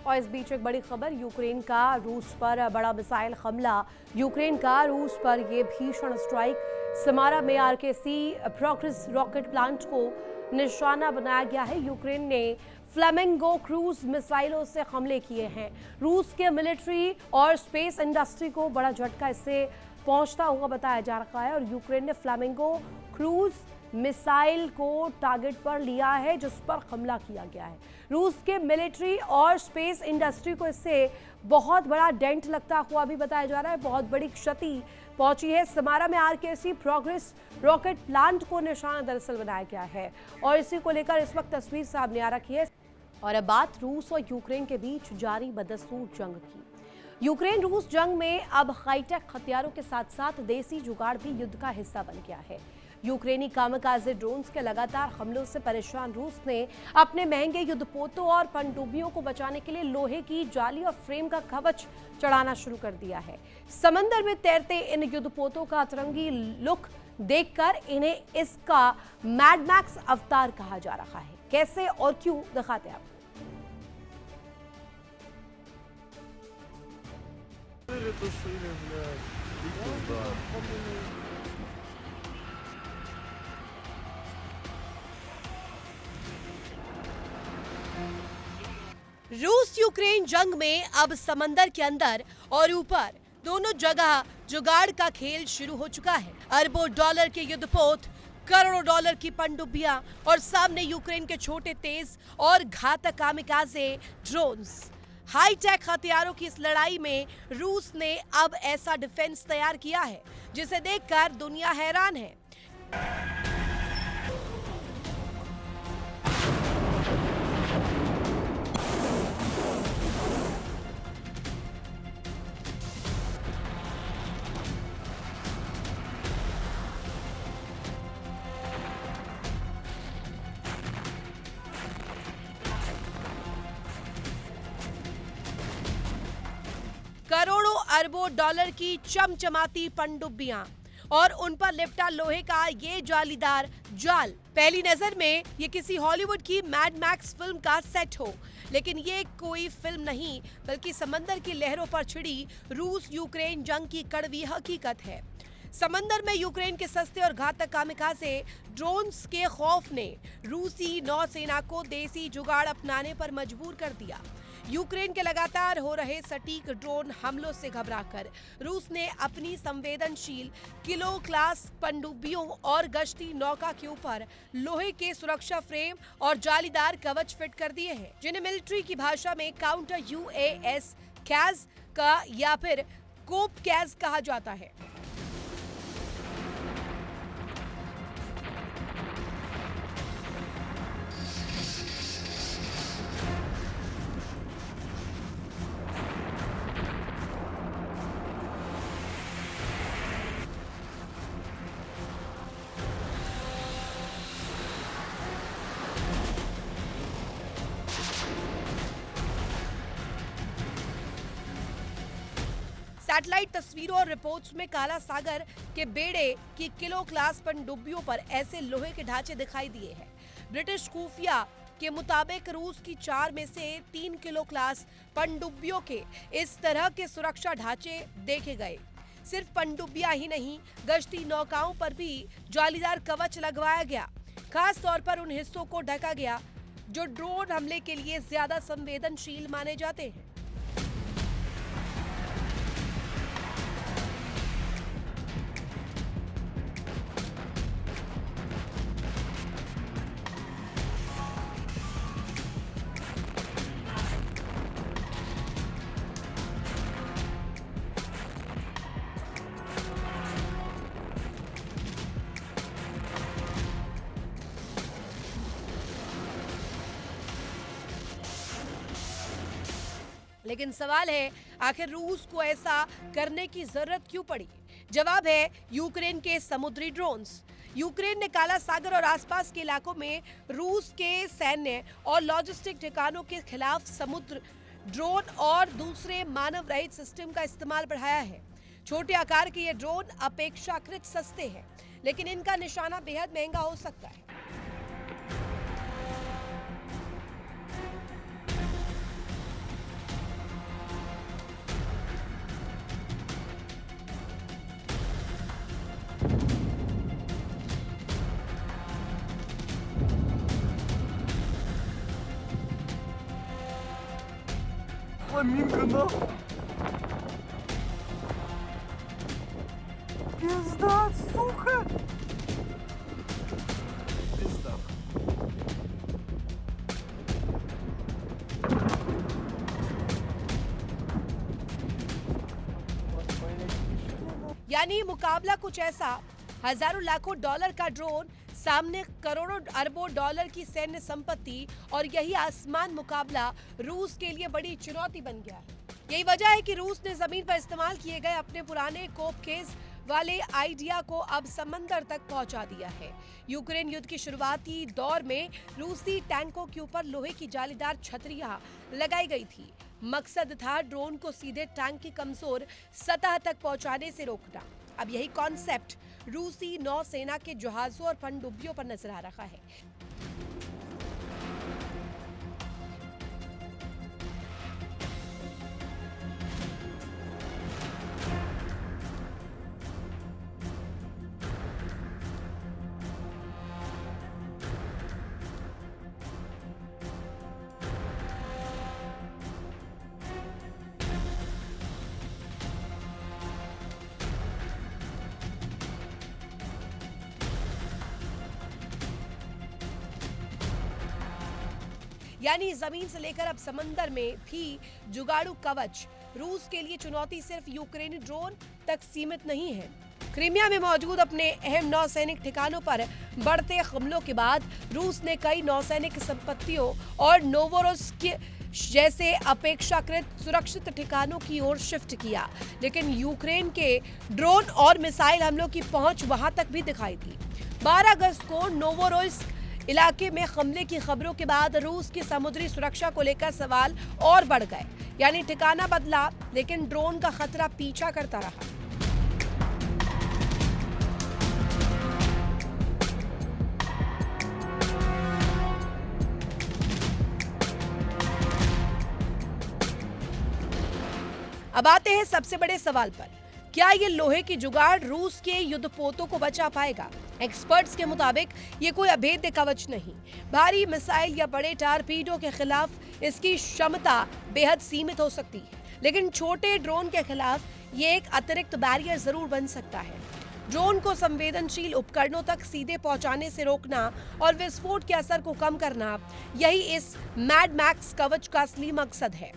और इस बीच एक बड़ी खबर, यूक्रेन का रूस पर बड़ा मिसाइल हमला। यूक्रेन का रूस पर यह भीषण स्ट्राइक। समारा में आरकेसी प्रोग्रेस रॉकेट प्लांट को निशाना बनाया गया है। यूक्रेन ने फ्लेमिंगो क्रूज मिसाइलों से हमले किए हैं। रूस के मिलिट्री और स्पेस इंडस्ट्री को बड़ा झटका इससे पहुंचता हुआ बताया जा रहा है और यूक्रेन ने फ्लेमिंगो क्रूज मिसाइल को टारगेट पर लिया है, जिस पर हमला किया गया है। रूस के मिलिट्री और स्पेस इंडस्ट्री को इससे बहुत बड़ा डेंट लगता हुआ भी बताया जा रहा है। बहुत बड़ी क्षति पहुंची है। समारा में आरकेसी प्रोग्रेस रॉकेट प्लांट को निशाना दरअसल बनाया गया है और इसी को लेकर इस वक्त तस्वीर सामने आ रखी है। और अब बात रूस और यूक्रेन के बीच जारी बदस्तूर जंग की। यूक्रेन रूस जंग में अब हाईटेक हथियारों के साथ साथ देसी जुगाड़ भी युद्ध का हिस्सा बन गया है। यूक्रेनी कामकाजे ड्रोन्स के लगातार हमलों से परेशान रूस ने अपने महंगे युद्धपोतों और पनडुब्बियों को बचाने के लिए लोहे की जाली और फ्रेम का कवच चढ़ाना शुरू कर दिया है। समंदर में तैरते इन युद्धपोतों का अतरंगी लुक देखकर इन्हें इसका मैड मैक्स अवतार कहा जा रहा है। कैसे और क्यों, दिखाते हैं आपको। रूस यूक्रेन जंग में अब समंदर के अंदर और ऊपर दोनों जगह जुगाड़ का खेल शुरू हो चुका है। अरबों डॉलर के युद्धपोत, करोड़ों डॉलर की पनडुब्बियां और सामने यूक्रेन के छोटे तेज और घातक कामिकाजे ड्रोन्स। हाईटेक हथियारों की इस लड़ाई में रूस ने अब ऐसा डिफेंस तैयार किया है जिसे देखकर दुनिया हैरान है। करोड़ों अरबों डॉलर की चमचमाती पनडुब्बियां और उन पर लिपटा लोहे का ये जालीदार जाल। पहली नजर में ये किसी हॉलीवुड की मैड मैक्स फिल्म का सेट हो, लेकिन ये कोई फिल्म नहीं बल्कि समंदर की लहरों पर छिड़ी रूस यूक्रेन जंग की कड़वी हकीकत है। समंदर में यूक्रेन के सस्ते और घातक कामिकाजे ड्रोन्स के खौफ ने रूसी नौसेना को देसी जुगाड़ अपनाने पर मजबूर कर दिया। यूक्रेन के लगातार हो रहे सटीक ड्रोन हमलों से घबराकर रूस ने अपनी संवेदनशील किलो क्लास पनडुब्बियों और गश्ती नौका के ऊपर लोहे के सुरक्षा फ्रेम और जालीदार कवच फिट कर दिए हैं, जिन्हें मिलिट्री की भाषा में काउंटर यूएस कैज का या फिर कोप कैज कहा जाता है। सैटेलाइट तस्वीरों और रिपोर्ट्स में काला सागर के बेड़े की किलो क्लास पनडुब्बियों पर ऐसे लोहे के ढांचे दिखाई दिए हैं। ब्रिटिश खुफिया के मुताबिक रूस की 4 में से 3 किलो क्लास पनडुब्बियों के इस तरह के सुरक्षा ढांचे देखे गए। सिर्फ पनडुब्बियां ही नहीं, गश्ती नौकाओं पर भी जालीदार कवच लगवाया गया। खास तौर पर उन हिस्सों को ढका गया जो ड्रोन हमले के लिए ज्यादा संवेदनशील माने जाते हैं। लेकिन सवाल है, आखिर रूस को ऐसा करने की जरूरत क्यों पड़ी? जवाब है यूक्रेन के समुद्री ड्रोन्स। यूक्रेन ने काला सागर और आसपास के इलाकों में रूस के सैन्य और लॉजिस्टिक ठिकानों के खिलाफ समुद्र ड्रोन और दूसरे मानव रहित सिस्टम का इस्तेमाल बढ़ाया है। छोटे आकार के ये ड्रोन अपेक्षाकृत सस्ते हैं, लेकिन इनका निशाना बेहद महंगा हो सकता है। заминка, Пизда, сука! Пизда. यानी मुकाबला कुछ ऐसा, हजारों लाखों डॉलर का ड्रोन सामने करोड़ों अरबों डॉलर की सैन्य संपत्ति, और यही आसमान मुकाबला रूस के लिए बड़ी चुनौती बन गया है। यही वजह है कि रूस ने जमीन पर इस्तेमाल किए गए अपने पुराने कोपकेस वाले आइडिया को अब समंदर तक पहुंचा दिया है। यूक्रेन युद्ध की शुरुआती दौर में रूसी टैंकों के ऊपर लोहे की जालीदार छतरियां लगाई गई थी। मकसद था ड्रोन को सीधे टैंक की कमजोर सतह तक पहुंचाने से रोकना। अब यही कॉन्सेप्ट रूसी नौसेना के जहाजों और पनडुब्बियों पर नजर आ रहा है। यानी जमीन से लेकर अब समंदर में भी जुगाड़ू कवच। रूस के लिए चुनौती सिर्फ यूक्रेनी ड्रोन तक सीमित नहीं है। क्रीमिया में मौजूद अपने अहम नौसैनिक ठिकानों पर बढ़ते हमलों के बाद रूस ने कई नौसैनिक संपत्तियों और नोवोरोसिस्क जैसे अपेक्षाकृत सुरक्षित ठिकानों की ओर शिफ्ट किया, लेकिन यूक्रेन के ड्रोन और मिसाइल हमलों की पहुंच वहां तक भी दिखाई दी। 12 अगस्त को नोवोरोसिस्क इलाके में हमले की खबरों के बाद रूस की समुद्री सुरक्षा को लेकर सवाल और बढ़ गए। यानी ठिकाना बदला, लेकिन ड्रोन का खतरा पीछा करता रहा। अब आते हैं सबसे बड़े सवाल पर, क्या ये लोहे की जुगाड़ रूस के युद्धपोतों को बचा पाएगा? एक्सपर्ट्स के मुताबिक ये कोई अभेद्य कवच नहीं। भारी मिसाइल या बड़े टारपीडो के खिलाफ इसकी क्षमता बेहद सीमित हो सकती है, लेकिन छोटे ड्रोन के खिलाफ ये एक अतिरिक्त बैरियर जरूर बन सकता है। ड्रोन को संवेदनशील उपकरणों तक सीधे पहुंचाने से रोकना और विस्फोट के असर को कम करना, यही इस मैड मैक्स कवच का असली मकसद है।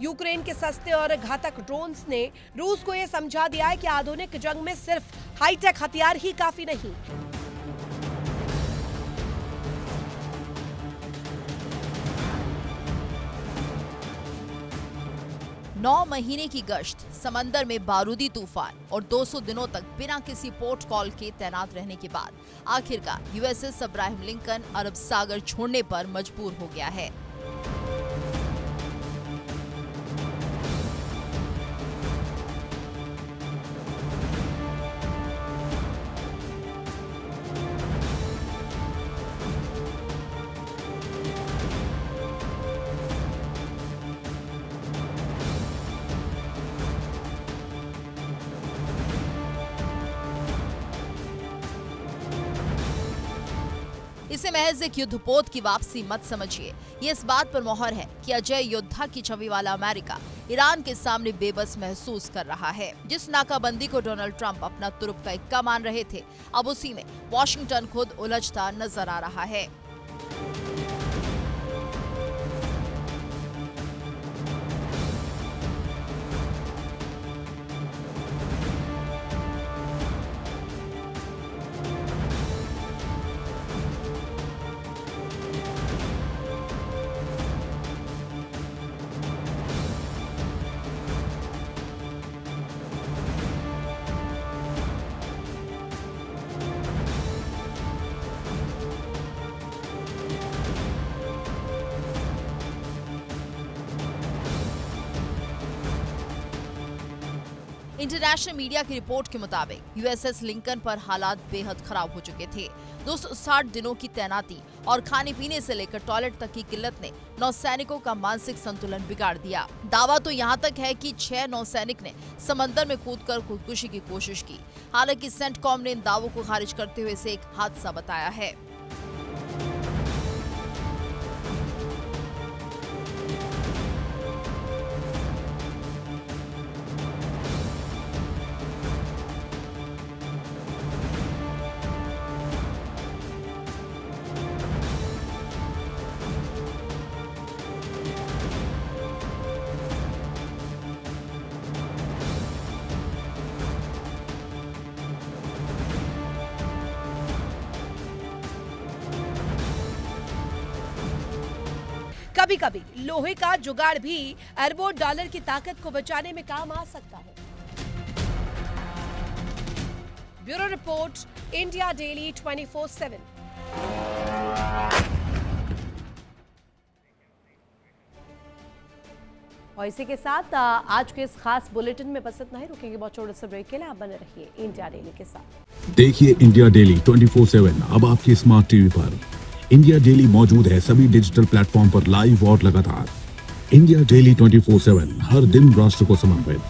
यूक्रेन के सस्ते और घातक ड्रोन्स ने रूस को यह समझा दिया है कि आधुनिक जंग में सिर्फ हाईटेक हथियार ही काफी नहीं। नौ महीने की गश्त, समंदर में बारूदी तूफान और 200 दिनों तक बिना किसी पोर्ट कॉल के तैनात रहने के बाद आखिरकार यूएसएस अब्राहम लिंकन अरब सागर छोड़ने पर मजबूर हो गया है। इसे महज एक युद्धपोत की वापसी मत समझिए। ये इस बात पर मोहर है कि अजय योद्धा की छवि वाला अमेरिका ईरान के सामने बेबस महसूस कर रहा है। जिस नाकाबंदी को डोनाल्ड ट्रंप अपना तुरुप का इक्का मान रहे थे, अब उसी में वॉशिंगटन खुद उलझता नजर आ रहा है। इंटरनेशनल मीडिया की रिपोर्ट के मुताबिक यूएसएस लिंकन पर हालात बेहद खराब हो चुके थे। 260 दिनों की तैनाती और खाने पीने से लेकर टॉयलेट तक की किल्लत ने नौसैनिकों का मानसिक संतुलन बिगाड़ दिया। दावा तो यहाँ तक है कि 6 नौसैनिक ने समंदर में कूदकर खुदकुशी की कोशिश की। हालांकि सेंटकॉम ने इन दावों को खारिज करते हुए इसे एक हादसा बताया है। कभी कभी लोहे का जुगाड़ भी अरबों डॉलर की ताकत को बचाने में काम आ सकता है। Bureau report, India daily 24/7। और इसी के साथ आज के इस खास बुलेटिन में बस इतना ही। रुकेंगे बहुत छोटे से ब्रेक के लिए। आप बने रहिए इंडिया डेली के साथ। देखिए इंडिया डेली 24/7 अब आपके स्मार्ट टीवी पर। इंडिया डेली मौजूद है सभी डिजिटल प्लेटफॉर्म पर लाइव और लगातार। इंडिया डेली 24/7 हर दिन राष्ट्र को समर्पित।